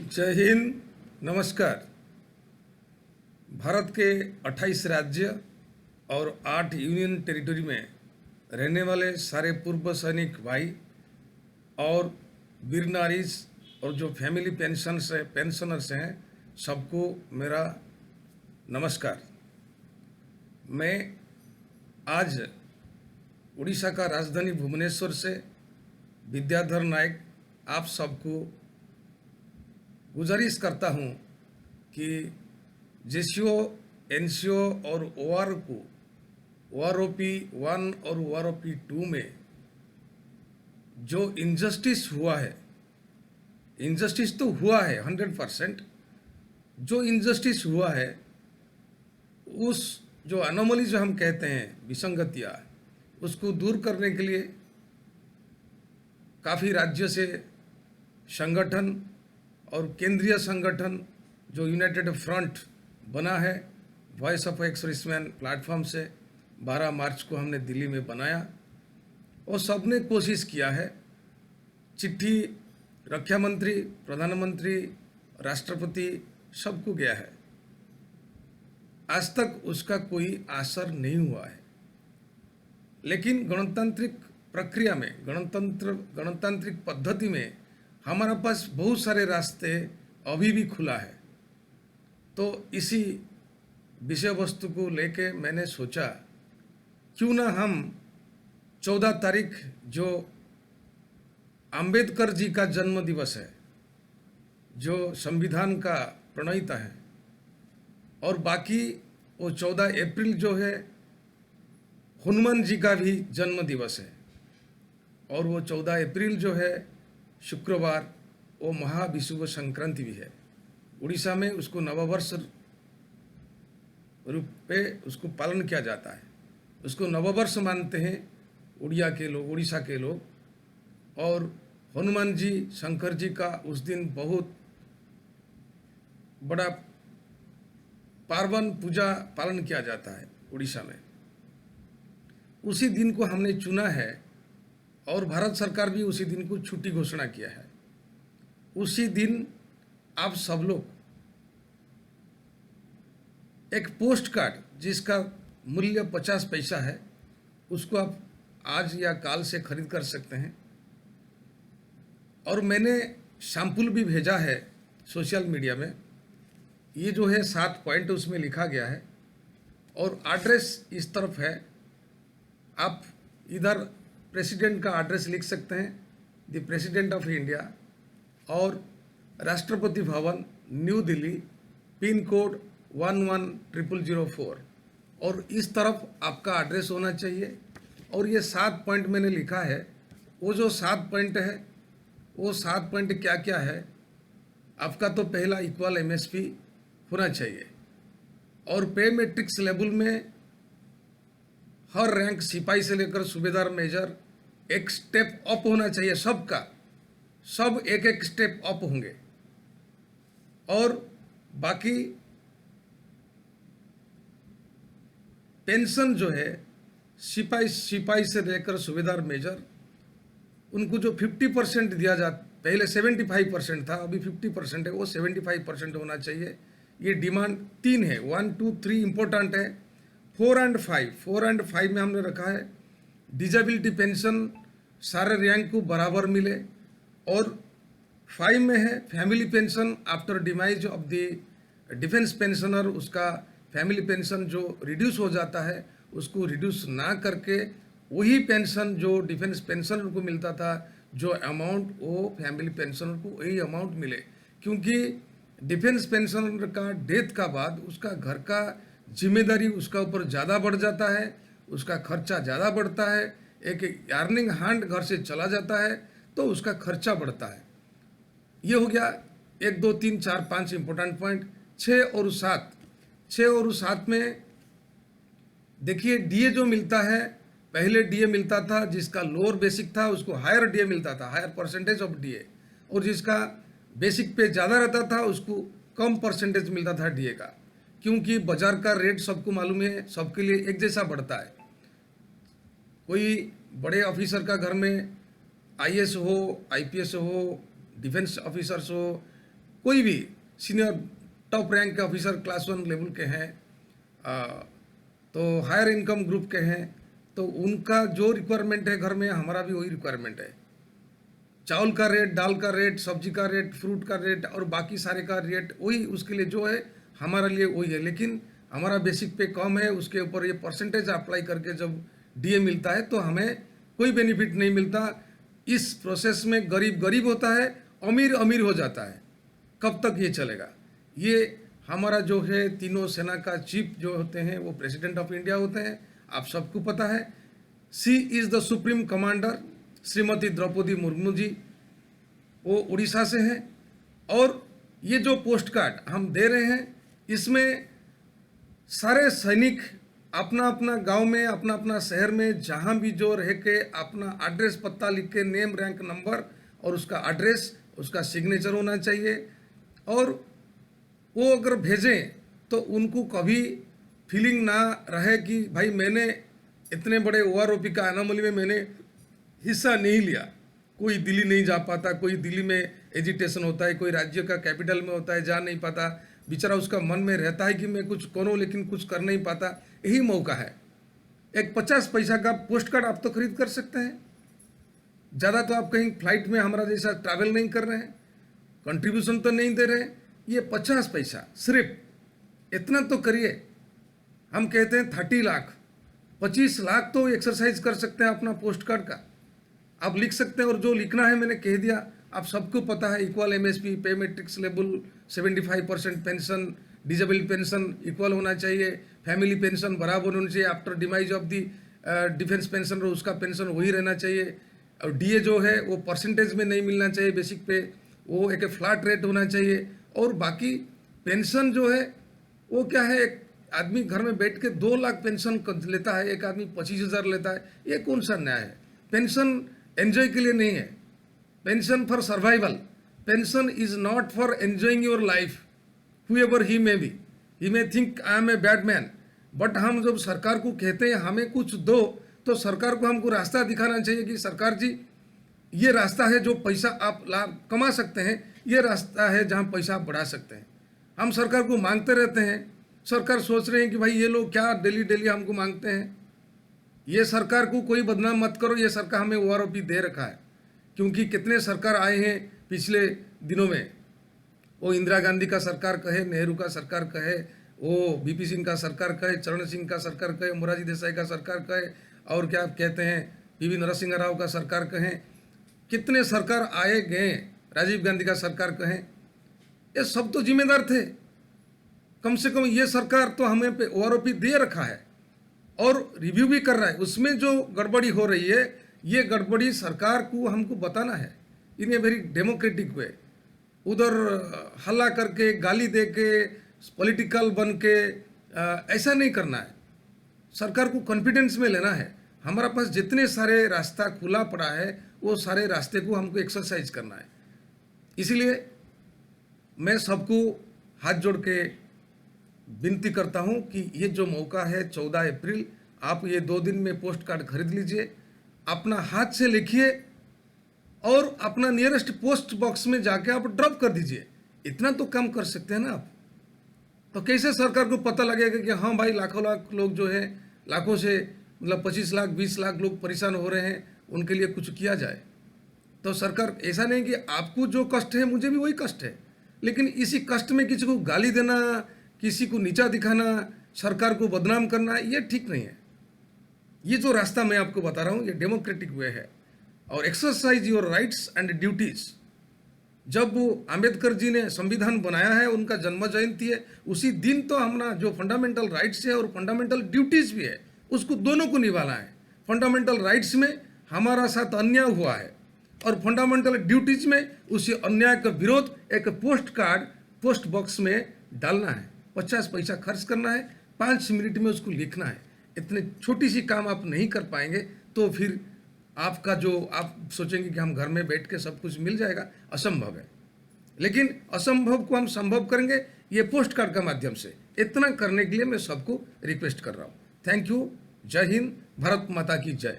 जय हिंद, नमस्कार। भारत के 28 राज्य और 8 यूनियन टेरिटरी में रहने वाले सारे पूर्व सैनिक भाई और वीर नारीज और जो फैमिली पेंशनर्स हैं, सबको मेरा नमस्कार। मैं आज उड़ीसा का राजधानी भुवनेश्वर से विद्याधर नायक आप सबको गुजारिश करता हूं कि जेसीओ, एनसीओ और ओआर को ओआरओपी 1 और ओआरओपी 2 में जो इनजस्टिस हुआ है, इनजस्टिस तो हुआ है 100%। जो इनजस्टिस हुआ है, उस जो अनोमली जो हम कहते हैं, विसंगतियाँ, उसको दूर करने के लिए काफ़ी राज्यों से संगठन और केंद्रीय संगठन जो यूनाइटेड फ्रंट बना है, voice of ex serviceman platform से 12 मार्च को हमने दिल्ली में बनाया और सबने कोशिश किया है। चिट्ठी रक्षा मंत्री, प्रधानमंत्री, राष्ट्रपति सबको गया है। आज तक उसका कोई असर नहीं हुआ है। लेकिन गणतांत्रिक प्रक्रिया में, गणतांत्रिक पद्धति में हमारे पास बहुत सारे रास्ते अभी भी खुला है। तो इसी विषय वस्तु को लेके मैंने सोचा क्यों ना हम 14 तारीख जो अंबेडकर जी का जन्म दिवस है, जो संविधान का प्रणेता है, और बाकी वो 14 अप्रैल जो है हनुमान जी का भी जन्म दिवस है, और वो 14 अप्रैल जो है शुक्रवार, वो महाविषुव संक्रांति भी है। उड़ीसा में उसको नववर्ष रूप पे उसको पालन किया जाता है। उसको नववर्ष मानते हैं उड़िया के लोग, उड़ीसा के लोग। और हनुमान जी, शंकर जी का उस दिन बहुत बड़ा पार्वन पूजा पालन किया जाता है उड़ीसा में। उसी दिन को हमने चुना है और भारत सरकार भी उसी दिन को छुट्टी घोषणा किया है। उसी दिन आप सब लोग एक पोस्ट कार्ड जिसका मूल्य 50 पैसा है, उसको आप आज या काल से खरीद कर सकते हैं। और मैंने सैंपल भी भेजा है सोशल मीडिया में। ये जो है 7 पॉइंट उसमें लिखा गया है और एड्रेस इस तरफ है। आप इधर प्रेसिडेंट का एड्रेस लिख सकते हैं, द प्रेसिडेंट ऑफ इंडिया, और Rashtrapati Bhavan, new Delhi, pin code 110004, और इस तरफ आपका एड्रेस होना चाहिए। और ये 7 पॉइंट मैंने लिखा है। वो जो 7 पॉइंट है, वो 7 पॉइंट क्या क्या है? आपका तो पहला इक्वल एमएसपी होना चाहिए, और पे मैट्रिक्स लेवल में हर रैंक सिपाही से लेकर सूबेदार मेजर एक स्टेप अप होना चाहिए। सबका सब एक एक स्टेप अप होंगे। और बाकी पेंशन जो है सिपाही से लेकर सूबेदार मेजर, उनको जो 50% दिया जाता, पहले 75% था, अभी 50% है, वो 75% होना चाहिए। ये डिमांड 3 है, 1, 2, 3 इंपॉर्टेंट है। 4 और 5 में हमने रखा है डिजेबिलिटी पेंशन सारे रैंक को बराबर मिले। और 5 में है family pension after demise of the defence pensioner, उसका फैमिली पेंशन जो रिड्यूस हो जाता है उसको रिड्यूस ना करके वही पेंशन जो डिफेंस पेंशनर को मिलता था, जो अमाउंट, वो फैमिली पेंशनर को वही अमाउंट मिले। क्योंकि डिफेंस पेंशनर का डेथ का बाद उसका घर का जिम्मेदारी उसका ऊपर ज़्यादा बढ़ जाता है, उसका खर्चा ज़्यादा बढ़ता है। एक अर्निंग हैंड घर से चला जाता है तो उसका खर्चा बढ़ता है। ये हो गया 1, 2, 3, 4, 5 इंपॉर्टेंट पॉइंट। 6 और 7 में देखिए डीए जो मिलता है, पहले डीए मिलता था जिसका लोअर बेसिक था उसको हायर डीए मिलता था, हायर परसेंटेज ऑफ डीए, और जिसका बेसिक पे ज़्यादा रहता था उसको कम परसेंटेज मिलता था डीए का। क्योंकि बाजार का रेट सबको मालूम है, सबके लिए एक जैसा बढ़ता है। कोई बड़े ऑफिसर का घर में आईएएस हो, आईपीएस हो, डिफेंस ऑफिसर्स हो, कोई भी सीनियर टॉप रैंक के ऑफिसर क्लास 1 लेवल के हैं, तो हायर इनकम ग्रुप के हैं, तो उनका जो रिक्वायरमेंट है घर में, हमारा भी वही रिक्वायरमेंट है। चावल का रेट, दाल का रेट, सब्जी का रेट, फ्रूट का रेट और बाकी सारे का रेट वही, उसके लिए जो है हमारा लिए वही है। लेकिन हमारा बेसिक पे कम है, उसके ऊपर ये परसेंटेज अप्लाई करके जब डीए मिलता है तो हमें कोई बेनिफिट नहीं मिलता। इस प्रोसेस में गरीब गरीब होता है, अमीर अमीर हो जाता है। कब तक ये चलेगा? ये हमारा जो है तीनों सेना का चीफ जो होते हैं वो प्रेसिडेंट ऑफ इंडिया होते हैं, आप सबको पता है। She is the supreme commander, Shrimati Draupadi Murmu ji, वो उड़ीसा से हैं। और ये जो पोस्ट कार्ड हम दे रहे हैं, इसमें सारे सैनिक अपना अपना गांव में, अपना अपना शहर में, जहां भी जो रह के अपना एड्रेस पता लिख के, नेम रैंक नंबर और उसका एड्रेस, उसका सिग्नेचर होना चाहिए। और वो अगर भेजें तो उनको कभी फीलिंग ना रहे कि भाई मैंने इतने बड़े ओआरओपी का एनोमली में मैंने हिस्सा नहीं लिया। कोई दिल्ली नहीं जा पाता, कोई दिल्ली में एजिटेशन होता है, कोई राज्य का कैपिटल में होता है, जा नहीं पाता, बेचारा उसका मन में रहता है कि मैं कुछ करूं लेकिन कुछ कर नहीं पाता। यही मौका है। एक 50 पैसा का पोस्ट कार्ड आप तो खरीद कर सकते हैं। ज़्यादा तो आप कहीं फ्लाइट में हमारा जैसा ट्रैवल नहीं कर रहे हैं, कंट्रीब्यूशन तो नहीं दे रहे हैं। ये 50 पैसा सिर्फ इतना तो करिए। हम कहते हैं 30 लाख, 25 लाख तो एक्सरसाइज कर सकते हैं अपना पोस्ट कार्ड का। आप लिख सकते हैं और जो लिखना है मैंने कह दिया, आप सबको पता है। इक्वल एमएसपी, पे matrix level, 75% pension, disable pension equal होना चाहिए, फैमिली पेंशन बराबर होनी चाहिए, after demise of the defence pension उसका पेंशन वही रहना चाहिए। और डीए जो है वो परसेंटेज में नहीं मिलना चाहिए बेसिक पे, वो एक फ्लैट रेट होना चाहिए। और बाकी पेंशन जो है वो क्या है, एक आदमी घर में बैठ के 2 लाख पेंशन लेता है, एक आदमी 25,000 लेता है। ये कौन सा न्याय है? पेंशन एंजॉय के लिए नहीं है, pension for survival. Pension is not for enjoying your life, however he may be, he may think I am a bad man. But हम जब सरकार को कहते हैं हमें कुछ दो, तो सरकार को हमको रास्ता दिखाना चाहिए कि सरकार जी ये रास्ता है जो पैसा आप लाभ कमा सकते हैं, ये रास्ता है जहां पैसा आप बढ़ा सकते हैं। हम सरकार को मांगते रहते हैं, सरकार सोच रहे हैं कि भाई ये लोग क्या डेली डेली हमको मांगते हैं। ये सरकार को कोई बदनाम मत करो, ये सरकार हमें ओआरओपी दे रखा है। क्योंकि कितने सरकार आए हैं पिछले दिनों में, वो इंदिरा गांधी का सरकार कहे, नेहरू का सरकार कहे, वो बीपी सिंह का सरकार कहे, चरण सिंह का सरकार कहे, मोरारजी देसाई का सरकार कहे, और क्या कहते हैं पीवी नरसिंह राव का सरकार कहें, कितने सरकार आए गए, राजीव गांधी का सरकार कहें, ये सब तो जिम्मेदार थे। कम से कम ये सरकार तो हमें पे ओआरओपी दे रखा है और रिव्यू भी कर रहा है। उसमें जो गड़बड़ी हो रही है, ये गड़बड़ी सरकार को हमको बताना है इन ए वेरी डेमोक्रेटिक वे। उधर हल्ला करके, गाली दे के, पॉलिटिकल बन के ऐसा नहीं करना है। सरकार को कॉन्फिडेंस में लेना है। हमारा पास जितने सारे रास्ता खुला पड़ा है, वो सारे रास्ते को हमको एक्सरसाइज करना है। इसीलिए मैं सबको हाथ जोड़ के विनती करता हूं कि ये जो मौका है 14 अप्रैल, आप ये 2 दिन में पोस्ट कार्ड खरीद लीजिए, अपना हाथ से लिखिए और अपना नियरेस्ट पोस्ट बॉक्स में जाके आप ड्रॉप कर दीजिए। इतना तो कम कर सकते हैं ना आप। तो कैसे सरकार को पता लगेगा कि हाँ भाई लाखों लाख लोग जो है, लाखों से मतलब 25 लाख 20 लाख लोग परेशान हो रहे हैं, उनके लिए कुछ किया जाए। तो सरकार, ऐसा नहीं कि आपको जो कष्ट है मुझे भी वही कष्ट है, लेकिन इसी कष्ट में किसी को गाली देना, किसी को नीचा दिखाना, सरकार को बदनाम करना, ये ठीक नहीं है। ये जो रास्ता मैं आपको बता रहा हूँ ये डेमोक्रेटिक वे है। और exercise your rights and duties. जब आम्बेडकर जी ने संविधान बनाया है, उनका जन्म जयंती है, उसी दिन तो हमारा जो फंडामेंटल राइट्स है और फंडामेंटल ड्यूटीज भी है, उसको दोनों को निभाना है। फंडामेंटल राइट्स में हमारा साथ अन्याय हुआ है और फंडामेंटल ड्यूटीज में उसी अन्याय का विरोध एक पोस्ट कार्ड पोस्ट बॉक्स में डालना है। 50 पैसा खर्च करना है, 5 मिनट में उसको लिखना है। इतने छोटी सी काम आप नहीं कर पाएंगे तो फिर आपका जो आप सोचेंगे कि हम घर में बैठ के सब कुछ मिल जाएगा, असंभव है। लेकिन असंभव को हम संभव करेंगे ये पोस्ट कार्ड के माध्यम से। इतना करने के लिए मैं सबको रिक्वेस्ट कर रहा हूँ। Thank you. जय हिंद, भारत माता की जय।